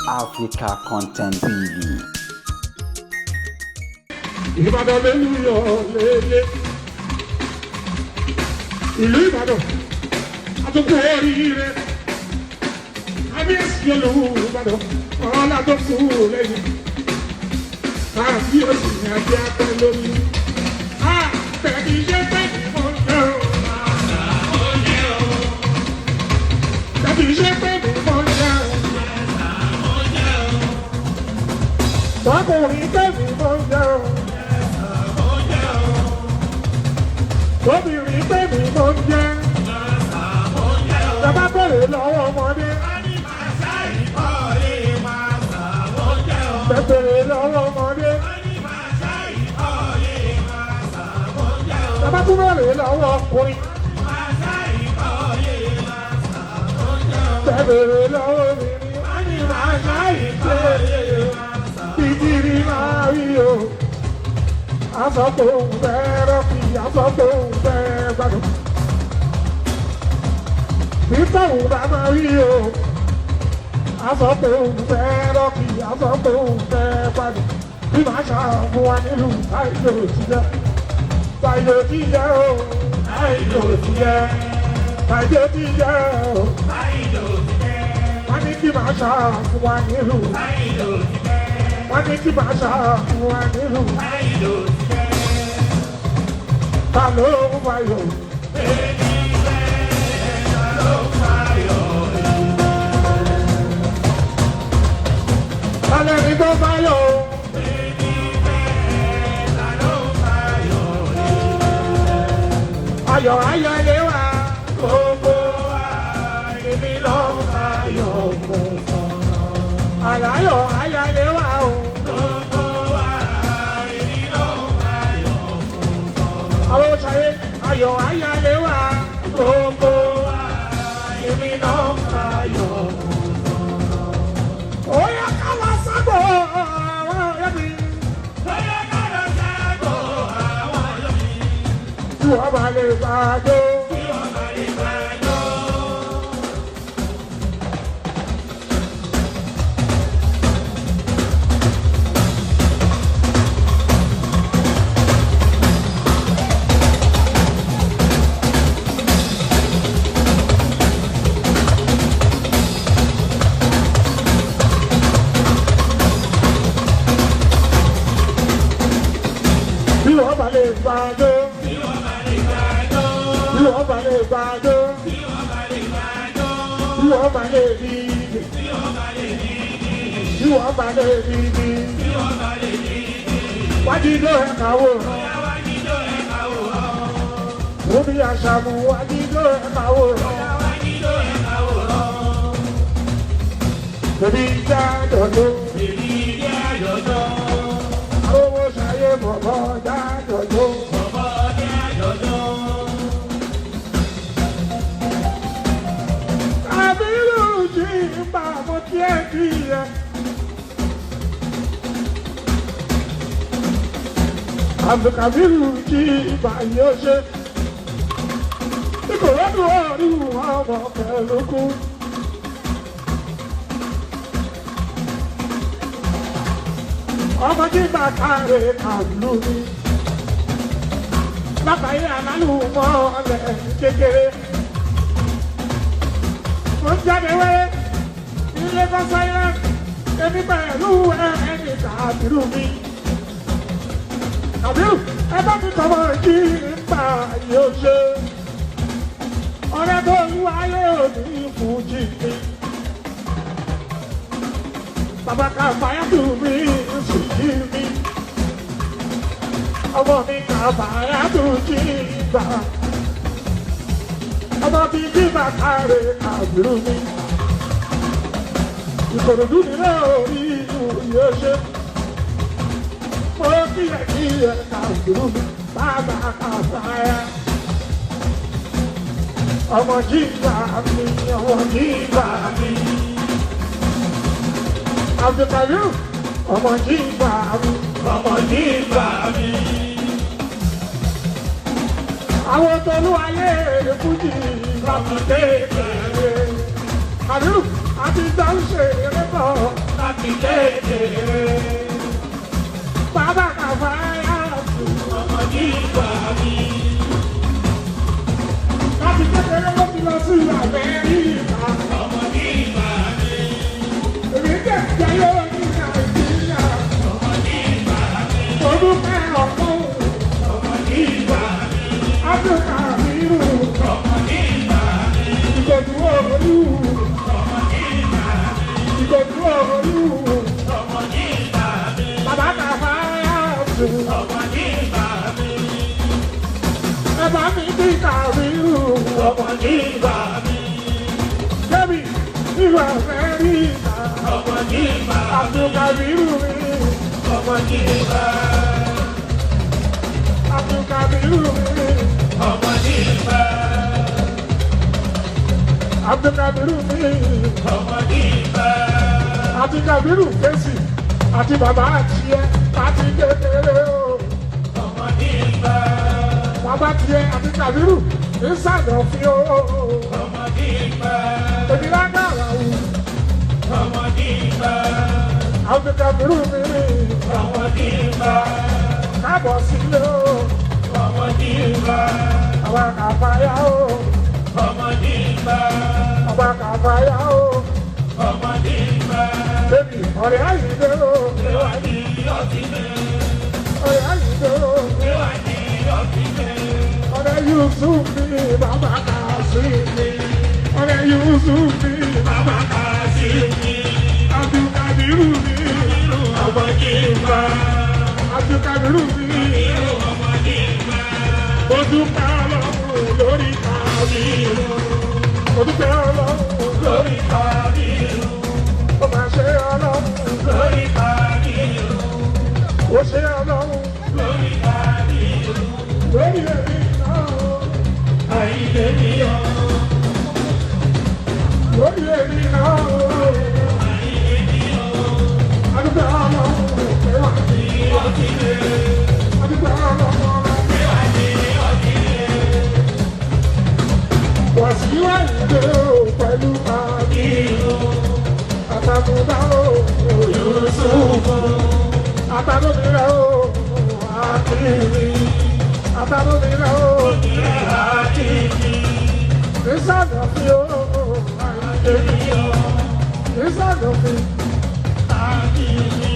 Africa Content TV. Ìbàdàn lélúyọ̀ lélẹ̀. Ìlú Ìbàdàn àtúntò oríire. Kábíyèsí Olúbàdàn ọ̀la tó kú lẹ́yìn. Kábíyèsí ni àbí apẹ́ lórí. Tẹ̀lé iṣẹ́ pẹ̀lú mọ́jọ́. Tẹ̀lé iṣẹ́ pẹ̀lú mọ́jọ́. Tọkùnrin pẹ̀lú mọ́jọ́. Obìnrin pẹ̀lú mọ́jọ́. Bàbá bẹ̀rẹ̀ lọ́wọ́ ọmọdé. Bẹ̀rẹ̀ lọ́wọ́ ọmọdé. Bàbá tún bẹ̀rẹ̀ lọ́wọ́ ọkùnrin. Bẹ̀rẹ̀ lọ́wọ́ obìnrin. Ìdírí máa rí o. Àsọ̀kò ń fẹ́ rọ́ọ̀kì, àsọ̀kò ń fẹ́ gbádùn. Bísọ̀ ń bá máa rí o. Àsọ̀kò ń fẹ́ rọ́ọ̀kì, àsọ̀kò ń fẹ́ gbádùn. Bí màá ṣàfún wa nílùú àìlò òṣìṣẹ́. Àìlò tí jẹ́ o. Àìlò tí jẹ́. Àìlò tí jẹ́ o. Àìlò tí jẹ́. Wọ́n ní kí màá ṣàfún wa nílùú. Àìlò tí jẹ́. Wọ́n ní kí màá ṣàfún wa nílùú. Àìlò tí jẹ́. Ta ló ń fayọ̀? Èmi fẹ́, ta ló ń fayọ̀? Ta lẹ́ni tó fayọ̀? Èmi fẹ́, ta ló ń fayọ̀? Ayọ̀ ayọ̀lé wa, gbogbo wa, èmi ló ń fayọ̀ gbogbo. Ayọ̀ ayọ̀lé wa o. Àwọn ṣayé ayọ̀ ayálé wa gbogbo wa èmi náà ayọ̀. Ó yẹ ká lọ sábò àwọn ọ̀rẹ́ mi. Ó yẹ ká lọ sábò àwọn ọ̀rẹ́ mi. Tí wọ́n bá lè gbàdó. Tí wọ́n bá lè gbàdó. Tí wọ́n bá lè gbàdó. Tí wọ́n bá lè gbàdó. Tí wọ́n bá lè gbàdó. Tí wọ́n bá lè gbàdó. Tí wọ́n bá lè dìde. Tí wọ́n bá lè dìde. Tí wọ́n bá lè dìde. Tí wọ́n bá lè dìde. Wájídó ẹ̀ka wò. Wájídó ẹ̀ka wò. Omi àṣàmù wájídó ẹ̀ka wò. Wájídó ẹ̀ka wò. Bèbí ìjà dọ̀dọ̀. Bèbí ìjà dọ̀dọ̀. Owó ṣayé bọ̀bọ̀ dájọ́jọ́. Bọ̀bọ̀ dájọ́jọ́. Àbírú jí ń bá mo tiẹ̀ kí ẹ. Àbùkàbírù jí ìgbà yóò ṣe. Ìkòròdú ọ̀rí wọn ọmọ pẹ̀lú kú. Ọmọ tí bàtà rẹ̀ kàlù mi. Lábàáyé àlálù mọ́ ọ̀lẹ̀ kékeré. Mo jáde wẹ́rẹ́ ilé bọ́sáyá. Èmi pẹ̀lú ẹni kàbírù mi. Kàbírù ẹ bá mi tọmọ jí nígbà yóò ṣe. Ọ̀rẹ́ tó ń wáyé òní fún jí mi. Bàbá kàfáyà tù mí sì jí mi. Ọmọ mi kàfáyà tù jí gbà. Ọmọ mi jí bàtà rẹ̀ kàbírù mi. Ìkòròdú nílé orí ìlú yóò ṣe. Mo kíyè kàbírù mi. Bàbá kàfáyà. Ọmọ jí gbà mí, ọmọ jí gbà mí. Abdulkadir, ọmọ jí gbà mí, ọmọ jí gbà mí. Àwọn tolú ayé fújì lọ́kùnrin kékeré. Kabiru àti ìjà ń ṣe eré bọ̀ kékeré. Bàbá Kàfáyà tún ọmọ nígbà mi. Láti kékeré ló ti lọ sí Amẹ́ríkà. Ọmọ nígbà mi. Èmi jẹ́ ìjayé ní Nàìjíríà. Ọmọ nígbà mi. Olúfẹ́ ọ̀pọ̀. Ọmọ nígbà mi. Áfíríkà rírù. Ọmọ nígbà mi. Ìgbòdú òòlù. Ọmọ nígbà mi. Ìgbòdú òòlù. Ọmọ nígbà mi. Bàbá Kàfáyà tún ọmọ nígbà mi. Ẹ bá mi bí Kàbírù ọmọ nígbà mi. Débì ìwà Amẹ́ríkà ọmọ nígbà mi. Abdulkabiru mi ọmọ nígbà. Abdulkabiru mi ọmọ nígbà. Abdulkabiru mi ọmọ nígbà. Abdulkabiru fèsì àti bàbá àti ẹ àti kékeré o. Ọmọ nígbà. Bàbá tiẹ̀ àti Kàbírù ní Sàdọ̀fín o. Ọmọ nígbà. Èmi lágbára o. Ọmọ nígbà. Àwọn Kàbírù mi rí. Ọmọ nígbà. Káàbọ̀ sílé o. Ọmọ nígbà. Àwọn Kàfáyà o. Ọmọ nígbà. Àwọn Kàfáyà o. Ọmọ nígbà. Bébì ọ̀rẹ́ àyíndé o. Ẹwà ní ọtí mi. Ọ̀rẹ́ àyíndé o. Ẹwà ní ọtí mi. Ọ̀rẹ́ Yusuf mi, bàbá Kasim mi. Ọ̀rẹ́ Yusuf mi, bàbá Kasim mi. Abdulkabiru mi, ọmọ nígbà. Abdulkabiru mi, ọmọ nígbà. Mo dúpẹ́ Ọlọ́run lórí Kabiru. Mo dúpẹ́ Ọlọ́run lórí Kabiru. Ó máa ṣe Ọlọ́run lórí Kabiru. Ó ṣe Ọlọ́run lórí Kabiru. Lórí èmi náà, àìlè mi yọ. Lórí èmi náà, àìlè mi yọ. Adúgbò Ọlọ́run pé wà ní ọtí lé. Adúgbò Ọlọ́run pé wà ní ọtí lé. Wàsíù Àyìndé o pẹ̀lú Kàbírù. Àtàkùnbá o, Yúsúfù. Àtàkùnbá o, Akínrí. Àtàkùnbá o, Akínrí. Ìsàdọ̀fín o, Àyìndé mi o. Ìsàdọ̀fín, Akínrí.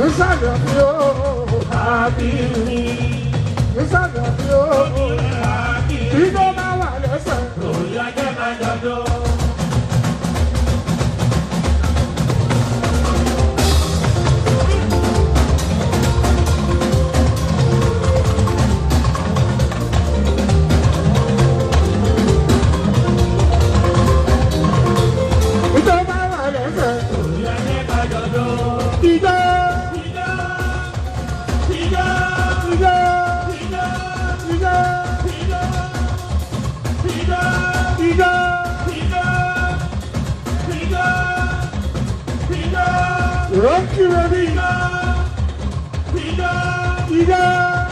Ìsàdọ̀fín o, Akínrí. Ìsàdọ̀fín o, Akínrí. Bí tó bá wà lẹ́sẹ̀, òòyà jẹ́ máa jọjọ́. Rocky, ready? Ida!